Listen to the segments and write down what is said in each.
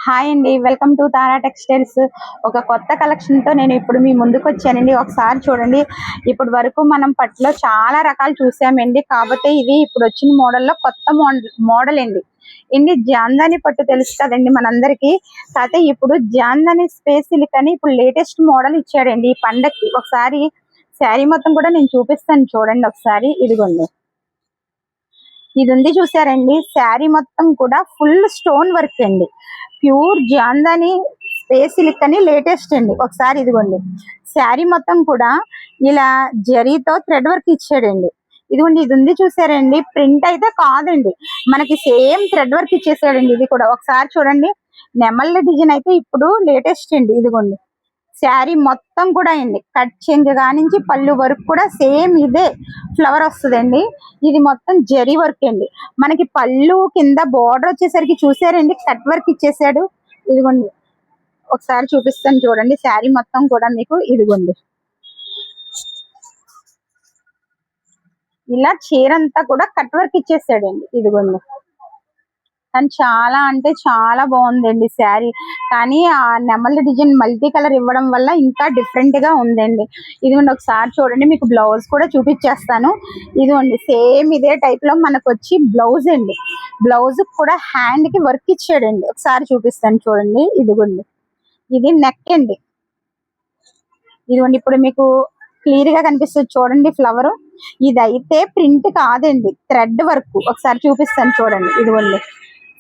Hi అండి, welcome to Tara textiles. ఒక కొత్త కలెక్షన్ తో నేను ఇప్పుడు మీ ముందుకు వచ్చానండి. ఒకసారి చూడండి. ఇప్పుడు వరకు మనం పట్టులో చాలా రకాలు చూసామండి. కాకపోతే ఇది ఇప్పుడు వచ్చిన మోడల్లో కొత్త మోడల్ అండి. జాందాని పట్టు తెలుసు కదండి మనందరికి. కాకపోతే ఇప్పుడు జాందాని స్పేస్ సిల్క్ అని ఇప్పుడు లేటెస్ట్ మోడల్ ఇచ్చాడండి ఈ పండక్కి. ఒకసారి శారీ మొత్తం కూడా నేను చూపిస్తాను చూడండి ఒకసారి. ఇదిగోండి, ఇది ఉంది చూసారండి. శారీ మొత్తం కూడా ఫుల్ స్టోన్ వర్క్ అండి. ప్యూర్ జాందాని స్పేస్ సిల్క్ అని లేటెస్ట్ అండి. ఒకసారి ఇదిగోండి, శారీ మొత్తం కూడా ఇలా జరీతో థ్రెడ్ వర్క్ ఇచ్చాడండి. ఇదిగోండి, ఇది ఉంది చూసారండి. ప్రింట్ అయితే కాదండి, మనకి సేమ్ థ్రెడ్ వర్క్ ఇచ్చేసాడండి. ఇది కూడా ఒకసారి చూడండి. నెమళ్ళ డిజైన్ అయితే ఇప్పుడు లేటెస్ట్ అండి. ఇదిగోండి, శారీ మొత్తం కూడా అయింది. కట్ చెంగు కానించి పళ్ళు వరకు కూడా సేమ్ ఇదే ఫ్లవర్ వస్తుందండి. ఇది మొత్తం జరీ వర్క్ అండి. మనకి పళ్ళు కింద బోర్డర్ వచ్చేసరికి చూసారండి, కట్ వర్క్ ఇచ్చేసాడు. ఇదిగోండి, ఒకసారి చూపిస్తాను చూడండి. శారీ మొత్తం కూడా మీకు ఇదిగోండి, ఇలా చీరంతా కూడా కట్ వర్క్ ఇచ్చేసాడండి. ఇదిగోండి, కానీ చాలా అంటే చాలా బాగుందండి శారీ. కానీ ఆ నెమలి డిజైన్ మల్టీ కలర్ ఇవ్వడం వల్ల ఇంకా డిఫరెంట్ గా ఉందండి. ఇదిగోండి, ఒకసారి చూడండి. మీకు బ్లౌజ్ కూడా చూపించేస్తాను. ఇదిగోండి, సేమ్ ఇదే టైప్ లో మనకు వచ్చి బ్లౌజ్ అండి. బ్లౌజ్ కూడా హ్యాండ్ కి వర్క్ ఇచ్చాడండి. ఒకసారి చూపిస్తాను చూడండి. ఇదిగోండి, ఇది నెక్ అండి. ఇదిగోండి, ఇప్పుడు మీకు క్లియర్ గా కనిపిస్తుంది చూడండి ఫ్లవర్. ఇదైతే ప్రింట్ కాదండి, థ్రెడ్ వర్క్. ఒకసారి చూపిస్తాను చూడండి. ఇదిగోండి,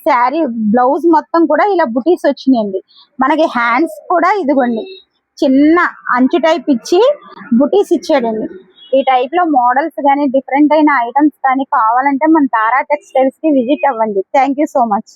శారీ బ్లౌజ్ మొత్తం కూడా ఇలా బుటీస్ వచ్చినాయండి. మనకి హ్యాండ్స్ కూడా ఇదిగోండి చిన్న అంచు టైప్ ఇచ్చి బుటీస్ ఇచ్చాడండి. ఈ టైప్ లో మోడల్స్ కానీ డిఫరెంట్ అయిన ఐటమ్స్ కానీ కావాలంటే మన తారా టెక్స్టైల్స్ కి విజిట్ అవ్వండి. Thank you so much.